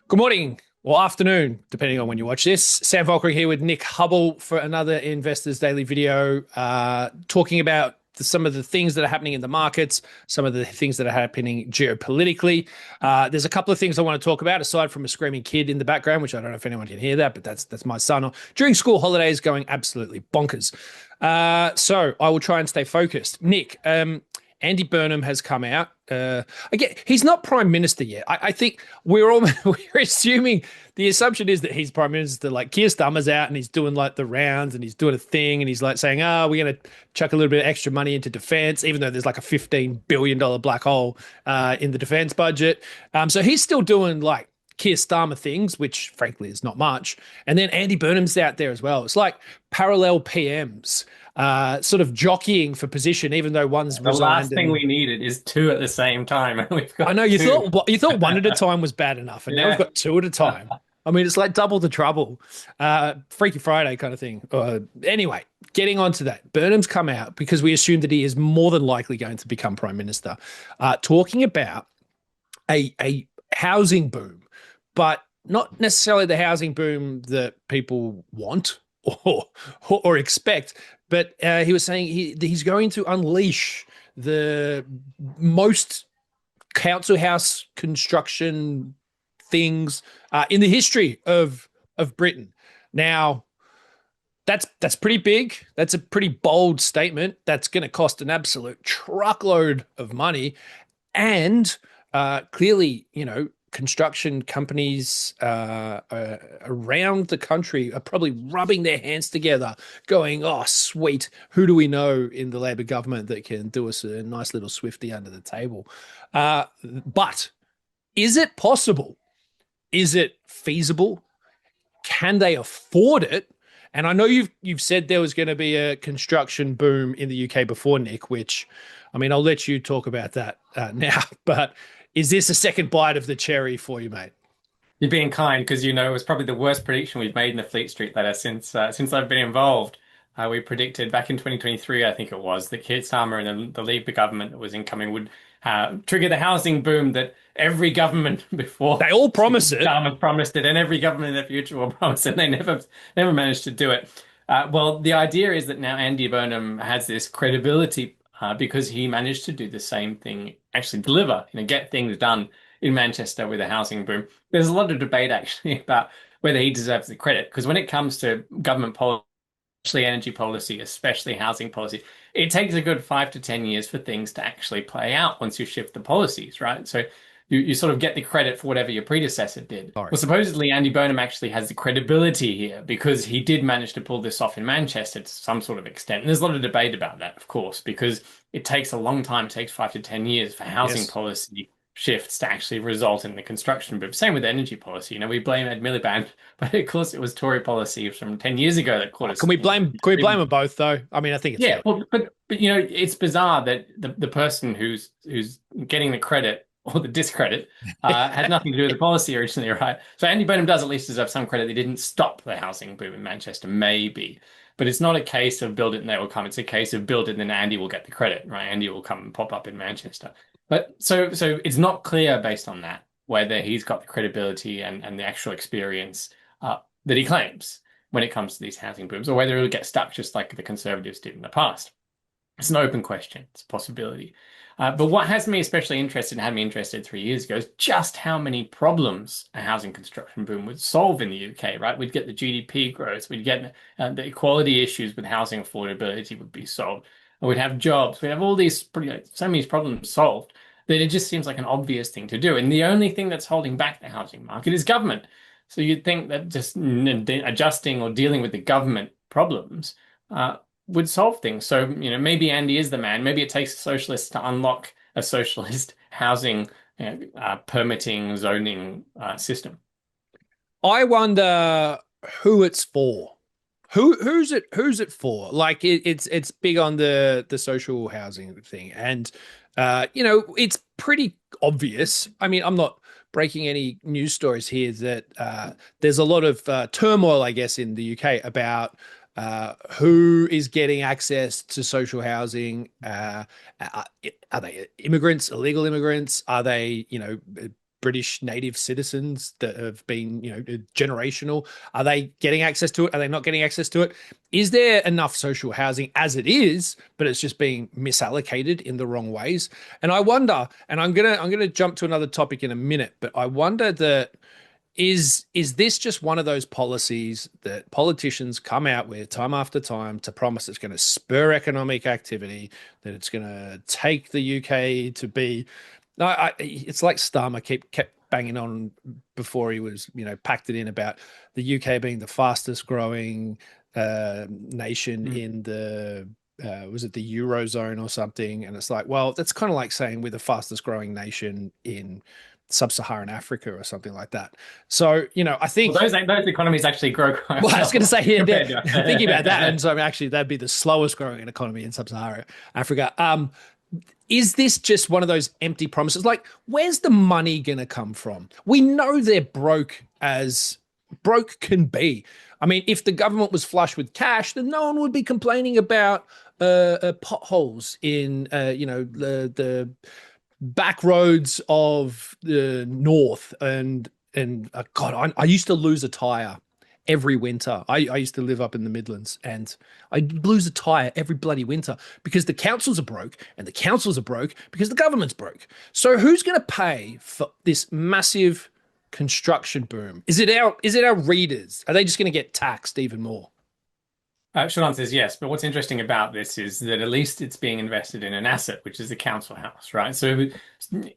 Good morning or afternoon, depending on when you watch this. Sam Volkering here with Nick Hubble for another Investors Daily video, talking about some of the things that are happening in the markets, some of the things that are happening geopolitically. There's a couple of things I want to talk about, aside from a screaming kid in the background, which I don't know if anyone can hear that, but that's my son during school holidays going absolutely bonkers. So I will try and stay focused. Nick, Andy Burnham has come out. Again, he's not prime minister yet. I think we're assuming the assumption is that he's prime minister. Like Keir Starmer's out and he's doing like the rounds and he's doing a thing and he's like saying, we're going to chuck a little bit of extra money into defense, even though there's like a $15 billion black hole in the defense budget. So he's still doing like Keir Starmer things, which frankly is not much. And then Andy Burnham's out there as well. It's like parallel PMs, sort of jockeying for position, even though one's The resigned. last thing And we needed is two at the same time, and we've I got know two. you thought one at a time was bad enough, and now we've Yeah. got two at a time. I mean, it's like double the trouble, Freaky Friday kind of thing. Anyway, getting on to that, Burnham's come out because we assume that he is more than likely going to become prime minister, talking about a housing boom, but not necessarily the housing boom that people want or expect. But he was saying he's going to unleash the most council house construction things in the history of Britain. Now, that's pretty big. That's a pretty bold statement. That's going to cost an absolute truckload of money, and clearly, construction companies around the country are probably rubbing their hands together, going, "Oh, sweet! Who do we know in the Labor government that can do us a nice little swifty under the table?" But is it possible? Is it feasible? Can they afford it? And I know you've said there was going to be a construction boom in the UK before, Nick, which, I mean, I'll let you talk about that now. But is this a second bite of the cherry for you, mate? You're being kind because it was probably the worst prediction we've made in the Fleet Street letter since I've been involved. We predicted back in 2023, I think it was, that Keir Starmer and the Labour government that was incoming would trigger the housing boom that every government before They all promise it. Starmer promised it, and every government in the future will promise it. And they never managed to do it. Well, the idea is that now Andy Burnham has this credibility because he managed to do the same thing, actually deliver, get things done in Manchester with a housing boom. There's a lot of debate actually about whether he deserves the credit, because when it comes to government policy, especially energy policy, especially housing policy, it takes a good 5 to 10 years for things to actually play out once you shift the policies, right? So you sort of get the credit for whatever your predecessor did. Sorry. Well, supposedly Andy Burnham actually has the credibility here because he did manage to pull this off in Manchester to some sort of extent. And there's a lot of debate about that, of course, because it takes a long time, it takes 5 to 10 years for housing Yes. policy shifts to actually result in the construction boom. Same with energy policy. We blame Ed Miliband, but of course it was Tory policy from 10 years ago that caught Oh, us. can we blame them both though? I mean, I think it's Yeah, fair. well, but it's bizarre that the person who's getting the credit or the discredit had nothing to do with the policy originally, right? So Andy Burnham does at least deserve some credit. They didn't stop the housing boom in Manchester, maybe, but it's not a case of build it and they will come. It's a case of build it and then Andy will get the credit, right? Andy will come and pop up in Manchester. But so it's not clear based on that whether he's got the credibility and the actual experience that he claims when it comes to these housing booms, or whether it'll get stuck just like the Conservatives did in the past. It's an open question. It's a possibility. But what has me especially interested and had me interested 3 years ago is just how many problems a housing construction boom would solve in the UK, right? We'd get the GDP growth, we'd get the equality issues with housing affordability would be solved. We'd have jobs, we'd have all these so many problems solved that it just seems like an obvious thing to do. And the only thing that's holding back the housing market is government. So you'd think that just adjusting or dealing with the government problems would solve things. So, maybe Andy is the man. Maybe it takes socialists to unlock a socialist housing permitting zoning system. I wonder who it's for. Who's it for? Like it's big on the social housing thing, and it's pretty obvious. I mean, I'm not breaking any news stories here that there's a lot of turmoil, I guess, in the UK about who is getting access to social housing. Are they immigrants, illegal immigrants? Are they, British native citizens that have been, generational? Are they getting access to it? Are they not getting access to it? Is there enough social housing as it is, but it's just being misallocated in the wrong ways? And I wonder, and I'm gonna jump to another topic in a minute, but I wonder that is this just one of those policies that politicians come out with time after time to promise it's going to spur economic activity, that it's going to take the UK to be? No, it's like Starmer kept banging on before he was, packed it in about the UK being the fastest growing nation Mm. in the was it the Eurozone or something? And it's like, well, that's kind of like saying we're the fastest growing nation in sub-Saharan Africa or something like that. So, I Well, think, those economies actually grow quite well, I was going to well say here, compared to thinking about that, and us. so actually that'd be the slowest growing economy in sub-Saharan Africa. Is this just one of those empty promises? Like, where's the money going to come from? We know they're broke as broke can be. I mean, if the government was flush with cash, then no one would be complaining about potholes in, the back roads of the north. And God, I used to lose a tire every winter. I used to live up in the Midlands, and I lose a tire every bloody winter because the councils are broke, and the councils are broke because the government's broke. So who's going to pay for this massive construction boom? Is it our readers? Are they just going to get taxed even more? Short answer is yes, but what's interesting about this is that at least it's being invested in an asset, which is the council house, right? So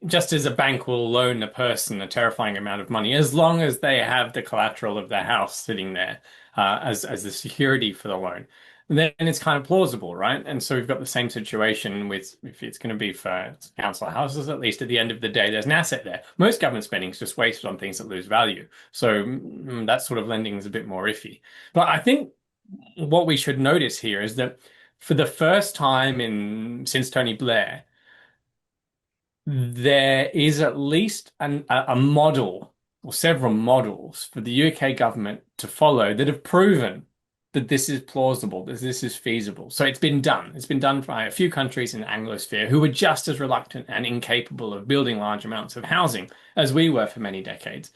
just as a bank will loan a person a terrifying amount of money, as long as they have the collateral of their house sitting there as the security for the loan, then it's kind of plausible, right? And so we've got the same situation with if it's going to be for council houses, at least at the end of the day, there's an asset there. Most government spending is just wasted on things that lose value. So that sort of lending is a bit more iffy. But I think what we should notice here is that for the first time in since Tony Blair, there is at least a model or several models for the UK government to follow that have proven that this is plausible, that this is feasible. So it's been done. It's been done by a few countries in the Anglosphere who were just as reluctant and incapable of building large amounts of housing as we were for many decades.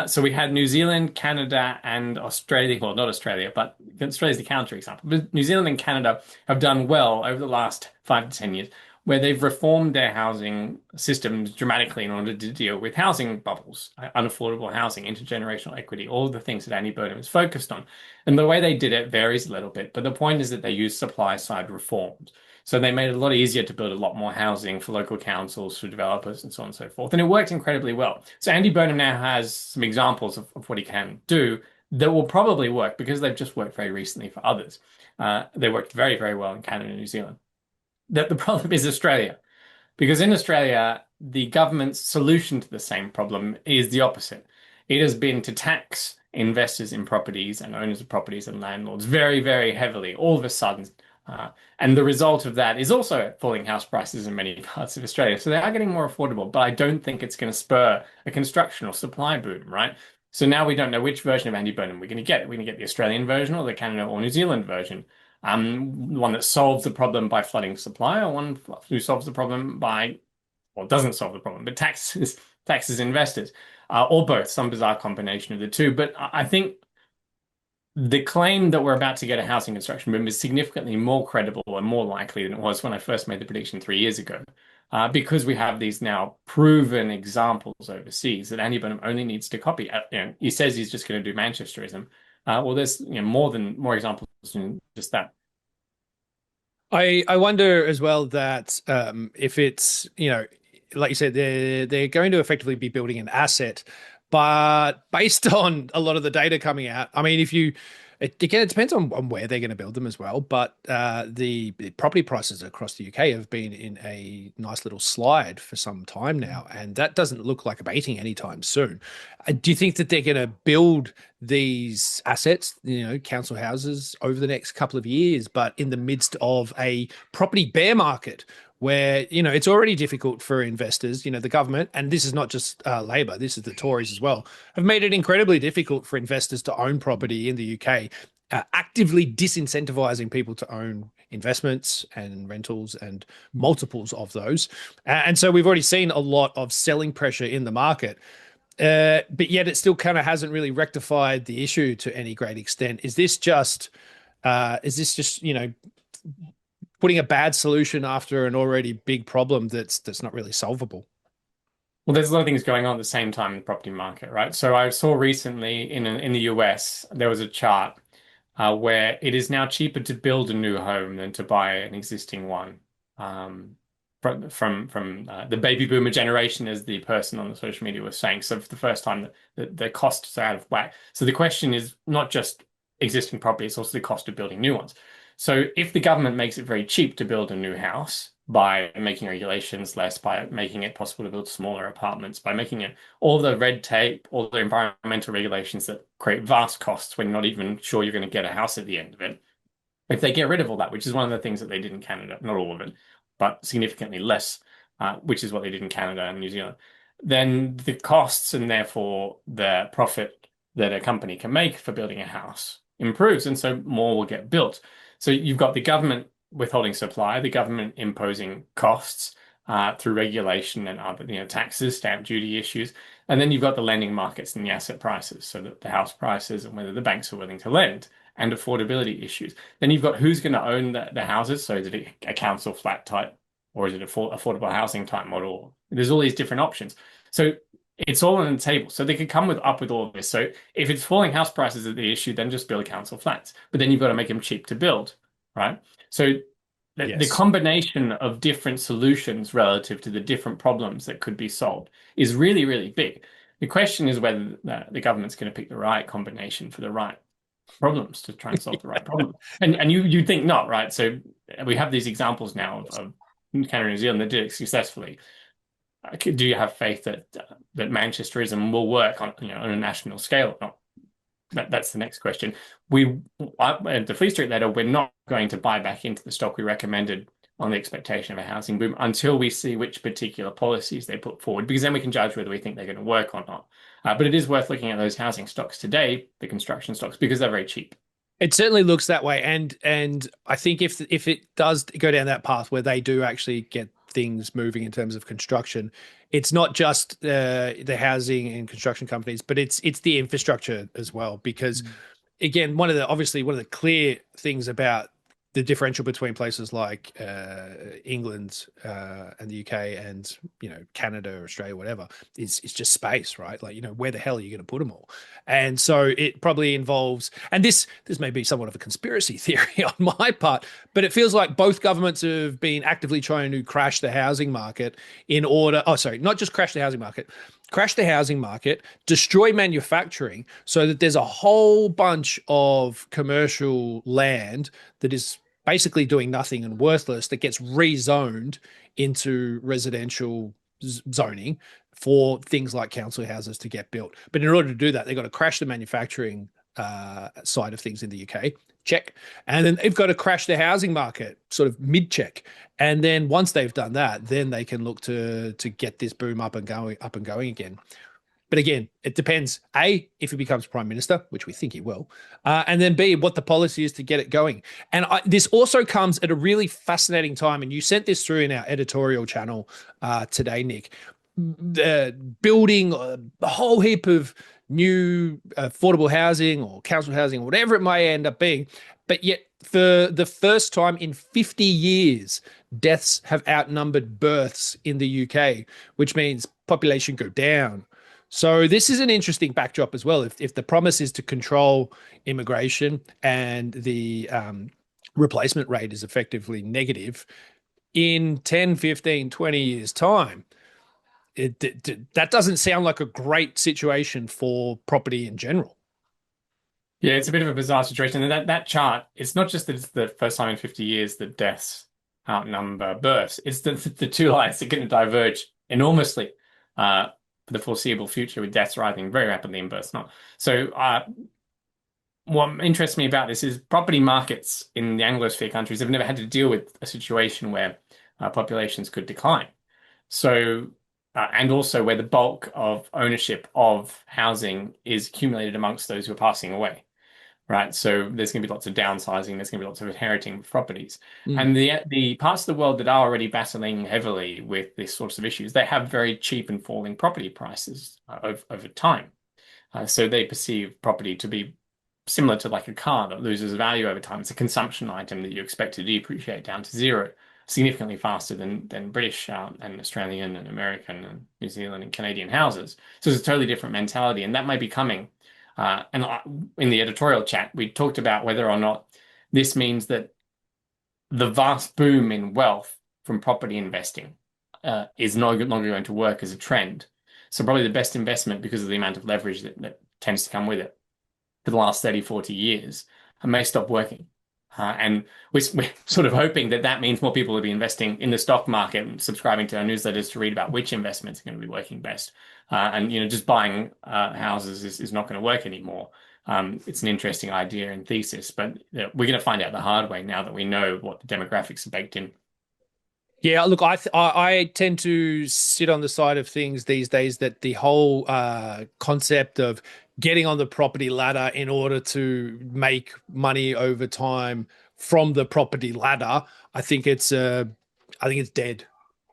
So we had New Zealand, Canada, and Australia. Well, not Australia, but Australia's the counterexample. But New Zealand and Canada have done well over the last 5 to 10 years, where they've reformed their housing systems dramatically in order to deal with housing bubbles, unaffordable housing, intergenerational equity, all the things that Andy Burnham is focused on. And the way they did it varies a little bit, but the point is that they used supply side reforms. So they made it a lot easier to build a lot more housing for local councils, for developers, and so on and so forth. And it worked incredibly well. So Andy Burnham now has some examples of what he can do that will probably work because they've just worked very recently for others. They worked very, very well in Canada and New Zealand. That the problem is Australia, because in Australia, the government's solution to the same problem is the opposite. It has been to tax investors in properties and owners of properties and landlords very, very heavily all of a sudden. And the result of that is also falling house prices in many parts of Australia. So they are getting more affordable, but I don't think it's going to spur a construction or supply boom, right? So now we don't know which version of Andy Burnham we're going to get. We're going to get the Australian version or the Canada or New Zealand version. One that solves the problem by flooding supply, or one who solves the problem by, well, doesn't solve the problem, but taxes investors, or both, some bizarre combination of the two. But I think the claim that we're about to get a housing construction boom is significantly more credible and more likely than it was when I first made the prediction 3 years ago. Because we have these now proven examples overseas that Andy Burnham only needs to copy. He says he's just going to do Manchesterism. Well, there's more examples than just that. I wonder as well that if it's, like you said, they're going to effectively be building an asset, but based on a lot of the data coming out, I mean, again, it depends on where they're going to build them as well. But the property prices across the UK have been in a nice little slide for some time now, and that doesn't look like abating anytime soon. Do you think that they're going to build these assets, council houses, over the next couple of years, but in the midst of a property bear market? Where, it's already difficult for investors, the government, and this is not just Labor, this is the Tories as well, have made it incredibly difficult for investors to own property in the UK, actively disincentivizing people to own investments and rentals and multiples of those. And so we've already seen a lot of selling pressure in the market. But yet it still kind of hasn't really rectified the issue to any great extent. Is this just putting a bad solution after an already big problem that's not really solvable? Well, there's a lot of things going on at the same time in the property market, right? So I saw recently in the US there was a chart where it is now cheaper to build a new home than to buy an existing one. Um, from the baby boomer generation, as the person on the social media was saying. So for the first time, the costs are out of whack. So the question is not just existing property; it's also the cost of building new ones. So if the government makes it very cheap to build a new house by making regulations less, by making it possible to build smaller apartments, by making it all the red tape, all the environmental regulations that create vast costs when you're not even sure you're going to get a house at the end of it. If they get rid of all that, which is one of the things that they did in Canada, not all of it, but significantly less, which is what they did in Canada and New Zealand, then the costs and therefore the profit that a company can make for building a house improves, and so more will get built. So you've got the government withholding supply, the government imposing costs through regulation and other, taxes, stamp duty issues, and then you've got the lending markets and the asset prices, so that the house prices and whether the banks are willing to lend, and affordability issues. Then you've got who's going to own the houses. So is it a council flat type, or is it a affordable housing type model? There's all these different options. So it's all on the table. So they could come up with all of this. So if it's falling house prices are the issue, then just build council flats. But then you've got to make them cheap to build, right? So the Yes. combination of different solutions relative to the different problems that could be solved is really, really big. The question is whether the government's going to pick the right combination for the right problems to try and solve the right problem. And you think not, right? So we have these examples now of Canada and New Zealand that did it successfully. Do you have faith that Manchesterism will work on a national scale? Not that's the next question. At the Fleet Street letter, we're not going to buy back into the stock we recommended on the expectation of a housing boom until we see which particular policies they put forward, because then we can judge whether we think they're going to work or not. But it is worth looking at those housing stocks today, the construction stocks, because they're very cheap. It certainly looks that way, and I think if it does go down that path where they do actually get things moving in terms of construction, it's not just the housing and construction companies, but it's the infrastructure as well. Because again, obviously one of the clear things about the differential between places like England and the UK and Canada or Australia, whatever, is just space, right? Like where the hell are you going to put them all? And so it probably involves, and this may be somewhat of a conspiracy theory on my part, but it feels like both governments have been actively trying to crash the housing market not just crash the housing market, crash the housing market, destroy manufacturing so that there's a whole bunch of commercial land that is basically doing nothing and worthless that gets rezoned into residential zoning for things like council houses to get built. But in order to do that, they've got to crash the manufacturing side of things in the UK. Check. And then they've got to crash the housing market, sort of mid-check. And then once they've done that, then they can look to get this boom up and going again. But again, it depends, A, if he becomes prime minister, which we think he will, and then B, what the policy is to get it going. And this also comes at a really fascinating time, and you sent this through in our editorial channel today, Nick, building a whole heap of new affordable housing or council housing, whatever it may end up being. But yet, for the first time in 50 years, deaths have outnumbered births in the UK, which means population go down. So this is an interesting backdrop as well. If the promise is to control immigration and the replacement rate is effectively negative, in 10, 15, 20 years' time, that doesn't sound like a great situation for property in general. Yeah, it's a bit of a bizarre situation. And that chart, it's not just that it's the first time in 50 years that deaths outnumber births. It's the two lines that are going to diverge enormously for the foreseeable future, with deaths rising very rapidly and births not. So what interests me about this is property markets in the Anglosphere countries have never had to deal with a situation where populations could decline. So and also where the bulk of ownership of housing is accumulated amongst those who are passing away. right? So there's going to be lots of downsizing. There's going to be lots of inheriting of properties. Mm. And the parts of the world that are already battling heavily with these sorts of issues, they have very cheap and falling property prices over time. So they perceive property to be similar to like a car that loses value over time. It's a consumption item that you expect to depreciate down to zero significantly faster than British and Australian and American and New Zealand and Canadian houses. So it's a totally different mentality, and that may be coming. In the editorial chat, we talked about whether or not this means that the vast boom in wealth from property investing is no longer going to work as a trend. So probably the best investment, because of the amount of leverage that tends to come with it for the last 30, 40 years, may stop working. And we're sort of hoping that that means more people will be investing in the stock market and subscribing to our newsletters to read about which investments are going to be working best. And just buying houses is not going to work anymore. It's an interesting idea and thesis, but we're going to find out the hard way now that we know what the demographics are baked in. Yeah, look, I tend to sit on the side of things these days that the whole concept of getting on the property ladder in order to make money over time from the property ladder, I think it's dead.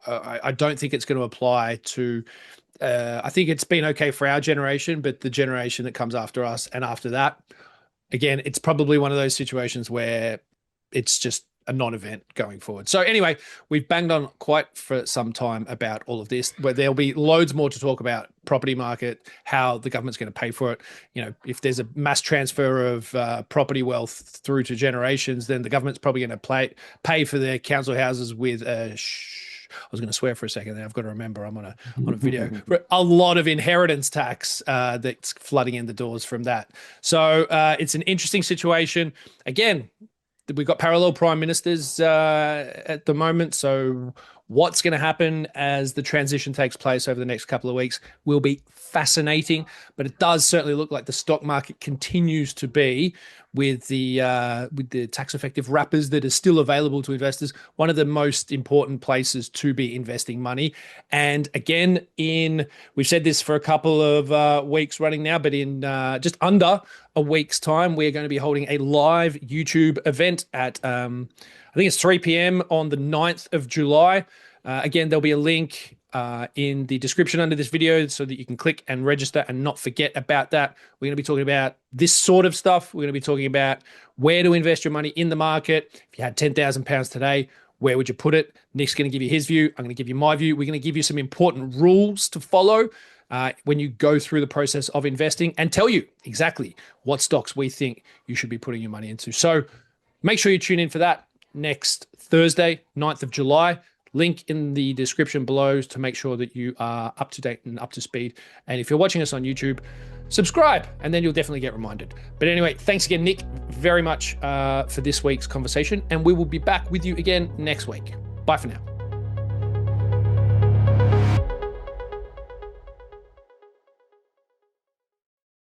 I don't think it's going to apply to. I think it's been okay for our generation, but the generation that comes after us and after that, again, it's probably one of those situations where it's just a non-event going forward. So anyway, we've banged on quite for some time about all of this, where there'll be loads more to talk about property market, how the government's going to pay for it. If there's a mass transfer of property wealth through to generations, then the government's probably going to pay for their council houses with I was going to swear for a second there. I've got to remember I'm on a video. A lot of inheritance tax that's flooding in the doors from that. So it's an interesting situation. Again, we've got parallel prime ministers at the moment. So what's going to happen as the transition takes place over the next couple of weeks will be fascinating. But it does certainly look like the stock market continues to be, with the tax effective wrappers that are still available to investors, one of the most important places to be investing money. And again, we've said this for a couple of weeks running now, but in just under a week's time, we're going to be holding a live YouTube event at I think it's 3 p.m. on the 9th of July. Again, there'll be a link in the description under this video so that you can click and register and not forget about that. We're going to be talking about this sort of stuff. We're going to be talking about where to invest your money in the market. If you had £10,000 today, where would you put it? Nick's going to give you his view. I'm going to give you my view. We're going to give you some important rules to follow when you go through the process of investing, and tell you exactly what stocks we think you should be putting your money into. So make sure you tune in for that next Thursday, 9th of July. Link in the description below to make sure that you are up to date and up to speed. And if you're watching us on YouTube, subscribe, and then you'll definitely get reminded. But anyway, thanks again, Nick, very much for this week's conversation. And we will be back with you again next week. Bye for now.